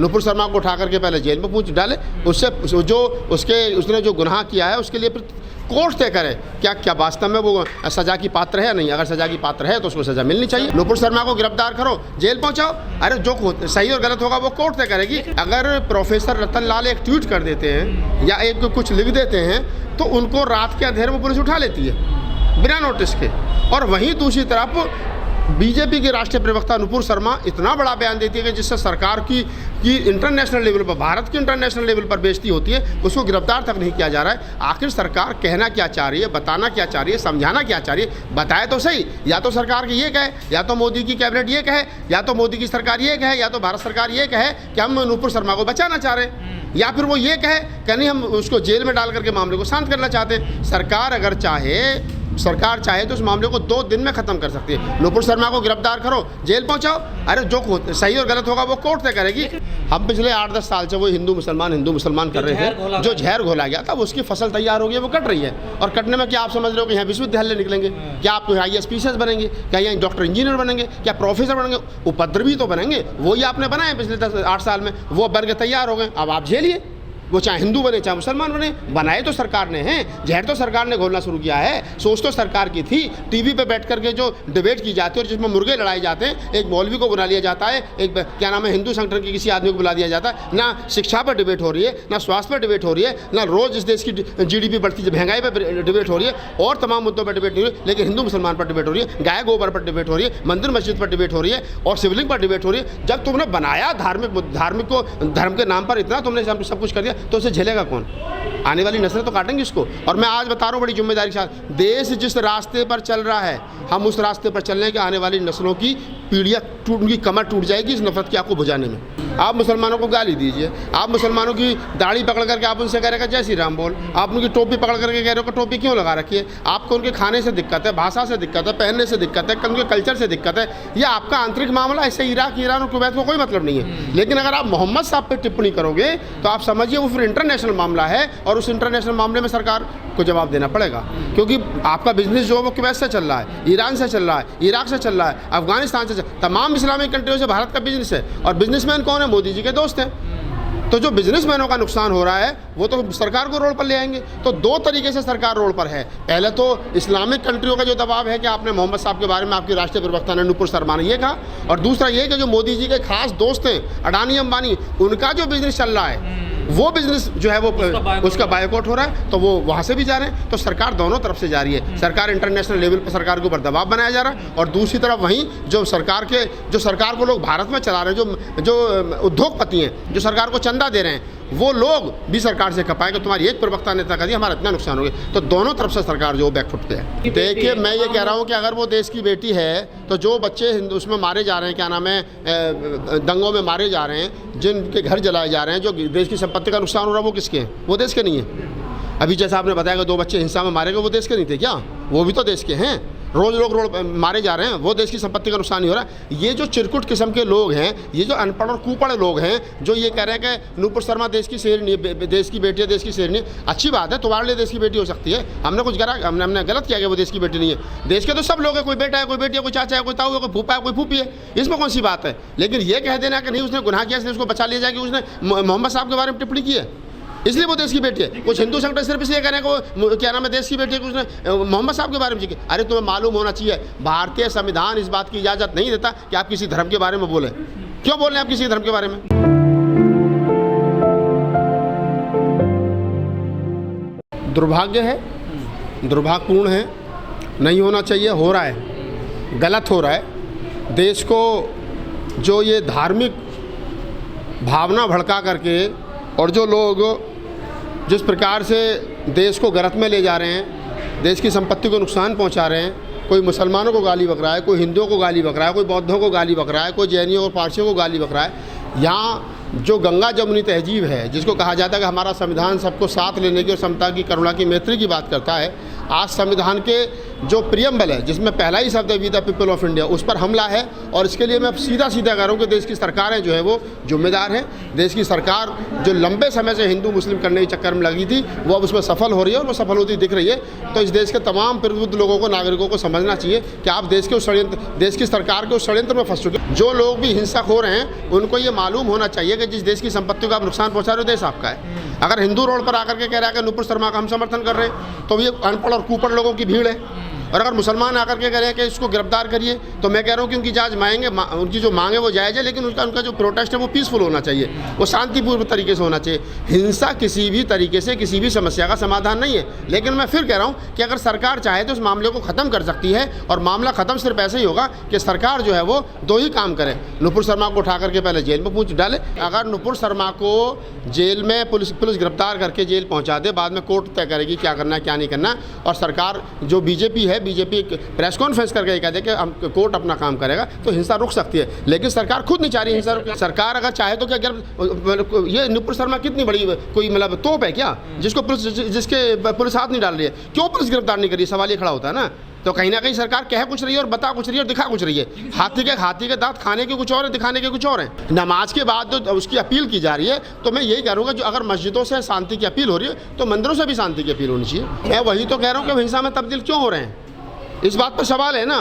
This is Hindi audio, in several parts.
नुपुर शर्मा को उठा करके पहले जेल में पूछ डाले, उससे जो उसने जो गुनाह किया है उसके लिए फिर कोर्ट तय करे क्या क्या वास्तव में वो सज़ा की पात्र है या नहीं। अगर सज़ा की पात्र है तो उसको सज़ा मिलनी चाहिए। नुपुर शर्मा को गिरफ्तार करो, जेल पहुंचाओ। अरे जो सही और गलत होगा वो कोर्ट तय करेगी। अगर प्रोफेसर रतन लाल एक ट्वीट कर देते हैं या एक कुछ लिख देते हैं तो उनको रात के अंधेरे में पुलिस उठा लेती है बिना नोटिस के। और वहीं दूसरी तरफ बीजेपी के राष्ट्रीय प्रवक्ता नुपुर शर्मा इतना बड़ा बयान देती है कि जिससे सरकार की इंटरनेशनल लेवल पर, भारत की इंटरनेशनल लेवल पर बेइज्जती होती है, उसको गिरफ्तार तक नहीं किया जा रहा है। आखिर सरकार कहना क्या चाह रही है, बताना क्या चाह रही है, समझाना क्या चाह रही है, बताए तो सही। या तो सरकार की ये कहे, या तो मोदी की कैबिनेट ये कहे, या तो मोदी की सरकार ये कहे, या तो भारत सरकार ये कहे कि हम नुपुर शर्मा को बचाना चाह रहे हैं, या फिर वो ये कहे कि नहीं हम उसको जेल में डाल करके मामले को शांत करना चाहते हैं। सरकार चाहे तो उस मामले को 2 दिन में ख़त्म कर सकती है। नुपुर शर्मा को गिरफ्तार करो, जेल पहुंचाओ। अरे जो सही और गलत होगा वो कोर्ट तय करेगी। हम पिछले 8-10 साल से वो हिंदू मुसलमान कर रहे थे, जो जहर घोला गया था उसकी फसल तैयार हो गई है, वो कट रही है। और कटने में क्या आप समझ रहे हो कि यहाँ विश्वविद्यालय निकलेंगे? क्या आप IAS PCS बनेंगे? क्या यहाँ डॉक्टर इंजीनियर बनेंगे? क्या प्रोफेसर बनेंगे? उपद्रवी तो बनेंगे। वही आपने बनाए पिछले 8 साल में, वो बन के तैयार हो गए। अब आप झेलिए, वो चाहे हिंदू बने चाहे मुसलमान बने। बनाए तो सरकार ने हैं, जहर तो सरकार ने घोलना शुरू किया है। सोच तो सरकार की थी। टीवी पे बैठ करके जो डिबेट की जाती है और जिसमें मुर्गे लड़ाए जाते हैं, एक मौलवी को बुला लिया जाता है, एक क्या नाम है हिंदू संगठन के किसी आदमी को बुला दिया जाता है। ना शिक्षा पर डिबेट हो रही है, ना स्वास्थ्य पर डिबेट हो रही है, ना रोज़ इस देश की GDP बढ़ती है, महंगाई पर डिबेट हो रही है, और तमाम मुद्दों पर डिबेट नहीं हो रही। लेकिन हिंदू मुसलमान पर डिबेट हो रही है, गाय गोबर पर डिबेट हो रही है, मंदिर मस्जिद पर डिबेट हो रही है, और शिवलिंग पर डिबेट हो रही है। जब तुमने बनाया धार्मिक को, धर्म के नाम पर इतना तुमने सब कुछ कर दिया, तो उसे झेलेगा कौन? आने वाली नस्लें तो काटेंगी इसको। और मैं आज बता रहा हूँ बड़ी जिम्मेदारी के साथ, देश जिस रास्ते पर चल रहा है, हम उस रास्ते पर चलने के आने वाली नस्लों की पीढ़ियाँ उनकी कमर टूट जाएगी इस नफरत की आग को बुझाने में। आप मुसलमानों को गाली दीजिए, आप मुसलमानों की दाढ़ी पकड़ करके आप उनसे कह रहे हैं जय श्री राम बोल, आप उनकी टोपी पकड़ करके कह रहे हो कि टोपी क्यों लगा रखी है। आपको उनके खाने से दिक्कत है, भाषा से दिक्कत है, पहनने से दिक्कत है, उनके कल्चर से दिक्कत है, ये आपका आंतरिक मामला। इससे इराक, ईरान और कुवैत को कोई मतलब नहीं है। लेकिन अगर आप मोहम्मद साहब पर टिप्पणी करोगे तो आप समझिए वो फिर इंटरनेशनल मामला है, और उस इंटरनेशनल मामले में सरकार को जवाब देना पड़ेगा। क्योंकि आपका बिजनेस जो है वो कुवैत से चल रहा है, ईरान से चल रहा है, इराक से चल रहा है, अफगानिस्तान से, तमाम इस्लामिक कंट्रियों से भारत का बिजनेस है। और बिजनेसमैन कौन है? मोदी जी के दोस्त हैं। तो जो बिजनेसमैनों का नुकसान हो रहा है वो तो सरकार को रोड पर ले आएंगे। तो 2 तरीके से सरकार रोड पर है। पहले तो इस्लामिक कंट्रियों का जो दबाव है कि आपने मोहम्मद साहब के बारे में आपकी राष्ट्रीय प्रवक्ता ने नुपुर शर्मा ने ये कहा, और दूसरा ये कि जो मोदी जी के खास दोस्त हैं अडानी अंबानी, उनका जो बिजनेस चल रहा है वो बिजनेस जो है वो उसका बायकॉट हो रहा है, तो वो वहाँ से भी जा रहे हैं। तो सरकार दोनों तरफ से जा रही है। सरकार इंटरनेशनल लेवल पर सरकार के ऊपर दबाव बनाया जा रहा है, और दूसरी तरफ वहीं जो सरकार को लोग भारत में चला रहे हैं, जो उद्योगपति हैं, जो सरकार को चंदा दे रहे हैं, वो लोग भी सरकार से कपाए कि तुम्हारी एक प्रवक्ता ने कहा हमारा इतना नुकसान हो गया। तो दोनों तरफ से सरकार जो बैकफुट पे है। देखिए, मैं ये कह रहा हूँ कि अगर वो देश की बेटी है तो जो बच्चे उसमें मारे जा रहे हैं, क्या नाम है, दंगों में मारे जा रहे हैं, जिनके घर जलाए जा रहे हैं, जो देश की संपत्ति का नुकसान हो रहा है, वो किसके हैं? वो देश के नहीं है। अभी जैसा आपने बताया कि 2 बच्चे हिंसा में मारे गए, वो देश के नहीं थे क्या? वो भी तो देश के हैं। रोज़ लोग मारे जा रहे हैं, वो देश की संपत्ति का नुकसान नहीं हो रहा है। ये जो चिरकुट किस्म के लोग हैं, ये जो अनपढ़ और कुपढ़ लोग हैं, जो ये कह रहे हैं कि नुपुर शर्मा देश की शेरनी, देश की बेटी है, देश की शेरनी। अच्छी बात है, तुम्हारे लिए देश की बेटी हो सकती है। हमने गलत किया कि वो देश की बेटी नहीं है। देश के तो सब लोग हैं, कोई बेटा है, कोई बेटी है, कोई चाचा है, कोई ताऊ है, कोई फूफा है, कोई फूफी है। इसमें कौन सी बात है? लेकिन ये कह देना कि नहीं उसने गुनाह किया इसलिए उसको बचा लिया जाए कि उसने मोहम्मद साहब के बारे में टिप्पणी की है इसलिए वो देश की बेटी है। कुछ हिंदू संगठन सिर्फ इसलिए कह रहे हैं कि वो क्या नाम है देश की बेटी है कि उसने मोहम्मद साहब के बारे में जिक्र। अरे तुम्हें मालूम होना चाहिए, भारतीय संविधान इस बात की इजाज़त नहीं देता कि आप किसी धर्म के बारे में बोलें। क्यों बोल रहे हैं आप किसी धर्म के बारे में? दुर्भाग्य है, दुर्भाग्यपूर्ण है, नहीं होना चाहिए, हो रहा है, गलत हो रहा है। देश को जो ये धार्मिक भावना भड़का करके और जो लोग जिस प्रकार से देश को गलत में ले जा रहे हैं, देश की संपत्ति को नुकसान पहुंचा रहे हैं, कोई मुसलमानों को गाली बक रहा है, कोई हिंदुओं को गाली बक रहा है, कोई बौद्धों को गाली बक रहा है, कोई जैनियों और पारसियों को गाली बक रहा है। यहाँ जो गंगा जमुनी तहजीब है, जिसको कहा जाता है कि हमारा संविधान सबको साथ लेने की और समता की, करुणा की, मैत्री की बात करता है, आज संविधान के जो प्रियम्बल है जिसमें पहला ही शब्द है we the people of India, उस पर हमला है। और इसके लिए मैं सीधा कह रहा हूँ कि देश की सरकारें जो है वो जिम्मेदार हैं। देश की सरकार जो लंबे समय से हिंदू मुस्लिम करने के चक्कर में लगी थी, वो अब उसमें सफल हो रही है और वो सफल होती दिख रही है। तो इस देश के तमाम प्रबुद्ध लोगों को, नागरिकों को समझना चाहिए कि आप देश के देश की सरकार के उस षड्यंत्र में फंस चुके। जो लोग भी हिंसक हो रहे हैं उनको ये मालूम होना चाहिए कि जिस देश की संपत्ति को आप नुकसान पहुंचा रहे हो देश आपका है। अगर हिंदू रोड पर आकर के कह रहा है कि नुपुर शर्मा का हम समर्थन कर रहे हैं तो ये अनपढ़ और कुपढ़ लोगों की भीड़ है। और अगर मुसलमान आकर के कह रहे हैं कि इसको गिरफ्तार करिए तो मैं कह रहा हूँ कि उनकी जांच मांगेंगे, उनकी जो मांगे वो जायज़ है, लेकिन उनका जो प्रोटेस्ट है वो पीसफुल होना चाहिए, वो शांतिपूर्ण तरीके से होना चाहिए। हिंसा किसी भी तरीके से किसी भी समस्या का समाधान नहीं है। लेकिन मैं फिर कह रहा हूँ कि अगर सरकार चाहे तो उस मामले को ख़त्म कर सकती है, और मामला ख़त्म सिर्फ ऐसे ही होगा कि सरकार जो है वो दो ही काम करे। नुपुर शर्मा को उठा करके पहले जेल में पूछ डाले। अगर नुपुर शर्मा को जेल में पुलिस गिरफ्तार करके जेल पहुँचा दे, बाद में कोर्ट तय करेगी क्या करना है क्या नहीं करना, और सरकार जो बीजेपी है, बीजेपी प्रेस कॉन्फ्रेंस करके कह दे कि हम कोर्ट अपना काम करेगा तो हिंसा रुक सकती है। लेकिन सरकार खुद नहीं चाह रही हिंसा रुक। सरकार अगर चाहे तो क्या ये नुपुर शर्मा कितनी बड़ी कोई मतलब तोप है क्या जिसको जिसके पुलिस हाथ नहीं डाल रही है? क्यों पुलिस गिरफ्तार नहीं कर रही? सवाल ये खड़ा होता है ना। तो कहीं ना कहीं सरकार कह कुछ रही है और बता कुछ रही है और दिखा कुछ रही है। हाथी के दांत खाने के कुछ और है, दिखाने के कुछ और है। नमाज के बाद जो उसकी अपील की जा रही है, तो मैं यही करूँगा जो अगर मस्जिदों से शांति की अपील हो रही है तो मंदिरों से भी शांति की अपील होनी चाहिए। मैं वही तो कह रहा हूँ कि हिंसा में तब्दील क्यों हो रहे हैं, इस बात पर सवाल है ना।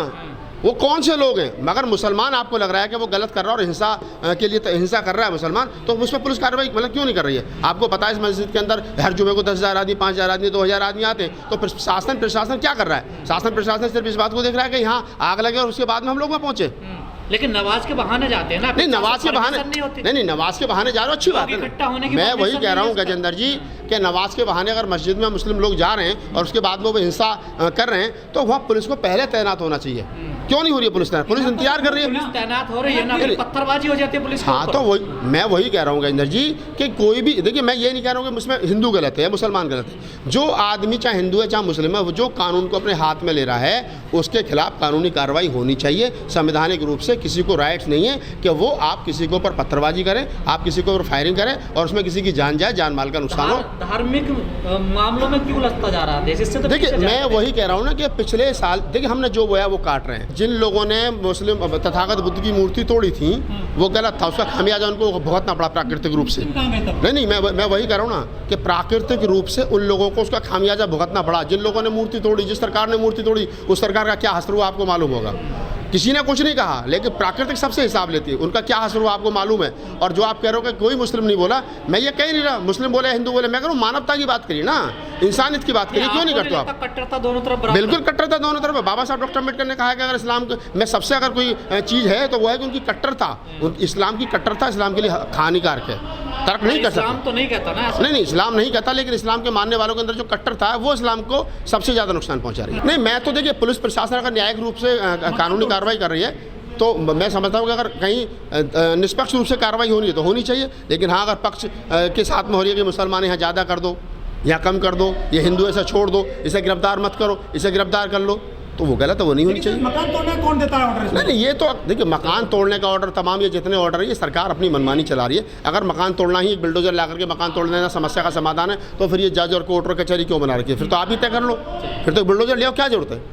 वो कौन से लोग हैं? मगर मुसलमान आपको लग रहा है कि वो गलत कर रहा है और हिंसा के लिए हिंसा कर रहा है मुसलमान, तो उस पर पुलिस कार्रवाई मतलब क्यों नहीं कर रही है? आपको पता है इस मस्जिद के अंदर हर जुमे को 10,000 आदमी, 5,000 आदमी, 2,000 आदमी आते हैं। तो प्रशासन क्या कर रहा है? शासन प्रशासन सिर्फ इस बात को देख रहा है कि यहाँ आग लगे और उसके बाद में हम लोग वहाँ पहुँचे। लेकिन नमाज के बहाने जाते हैं ना। नहीं, नमाज के बहाने नहीं, नमाज के बहाने जा रहे हो, अच्छी बात है। मैं वही कह रहा हूँ गजेंद्र जी कि नमाज के बहाने अगर मस्जिद में मुस्लिम लोग जा रहे हैं और उसके बाद वो हिंसा कर रहे हैं तो वहाँ पुलिस को पहले तैनात होना चाहिए। क्यों नहीं हो रही है पुलिस तैनात? पुलिस इंतजार कर रही है, पुलिस तैनात हो रही है ना, पत्थरबाजी हो जाती है पुलिस। हाँ, तो वही मैं वही कह रहा हूँ गजेंद्र जी कि कोई भी देखिए, मैं ये नहीं कह रहा हूँ कि उसमें हिंदू गलत है या मुसलमान गलत है। जो आदमी चाहे हिंदू है चाहे मुस्लिम है, वो जो कानून को अपने हाथ में ले रहा है उसके खिलाफ कानूनी कार्रवाई होनी चाहिए। संवैधानिक रूप से किसी को राइट्स नहीं है कि वो आप किसी के ऊपर पत्थरबाजी करें, आप किसी के ऊपर फायरिंग करें और उसमें किसी की जान जाए, जान माल का नुकसान हो। धार्मिक मामलों में क्यों उलझता जा रहा है देश? इससे तो देखिए, मैं वही कह रहा हूँ ना कि पिछले साल देखिए हमने जो बोया वो काट रहे हैं। जिन लोगों ने मुस्लिम तथागत बुद्ध की मूर्ति तोड़ी थी वो गलत था, उसका खामियाजा उनको भुगतना पड़ा प्राकृतिक रूप से। नहीं, मैं वही कह रहा हूँ ना कि प्राकृतिक रूप से उन लोगों को उसका खामियाजा भुगतना पड़ा। जिन लोगों ने मूर्ति तोड़ी, जिस सरकार ने मूर्ति तोड़ी, उस सरकार का क्या असर हुआ आपको मालूम होगा। किसी ने कुछ नहीं कहा, लेकिन प्राकृतिक सबसे हिसाब लेती है, उनका क्या असर हुआ आपको मालूम है। और जो आप कह रहे हो कि कोई मुस्लिम नहीं बोला, मैं ये कह नहीं रहा मुस्लिम बोले हिंदू बोले, मैं कह रहा हूँ मानवता की बात करिए ना, इंसानियत की बात करिए। क्यों नहीं करते आप? कट्टरता दोनों तरफ, बिल्कुल कट्टरता दोनों तरफ। बाबा साहब डॉक्टर अम्बेडकर ने कहा कि अगर इस्लाम में सबसे अगर कोई चीज़ है तो वो है कि उनकी कट्टरता, इस्लाम की कट्टरता इस्लाम के लिए हानिकारक है, तर्क नहीं कर सकता। इस्लाम तो नहीं कहता ना। नहीं, इस्लाम नहीं कहता, लेकिन इस्लाम के मानने वालों के अंदर जो कट्टरता है वो इस्लाम को सबसे ज़्यादा नुकसान पहुंचा रही है। नहीं, मैं तो देखिए पुलिस प्रशासन अगर न्यायिक रूप से कानूनी कार्रवाई कर रही है तो मैं समझता हूँ कि अगर कहीं निष्पक्ष रूप से कार्रवाई होनी है तो होनी चाहिए। लेकिन हाँ, अगर पक्ष के साथ में हो रही है कि मुसलमान यहाँ ज़्यादा कर दो या कम कर दो, ये हिंदू ऐसा छोड़ दो, इसे गिरफ्तार मत करो, इसे गिरफ्तार कर लो, तो वो गलत है, वो नहीं होनी चाहिए। मकान तोड़ने कौन देता है ऑर्डर? नहीं, ये तो देखिए मकान तोड़ने का ऑर्डर, तमाम ये जितने ऑर्डर है ये सरकार अपनी मनमानी चला रही है। अगर मकान तोड़ना ही बिल्डोजर ला करके मकान तोड़ देना समस्या का समाधान है तो फिर ये जज और कोर्ट और कचहरी क्यों बना रखी है? फिर तो आप ही तय कर लो, फिर तो बिल्डोजर ले आओ, क्या जरूरत है?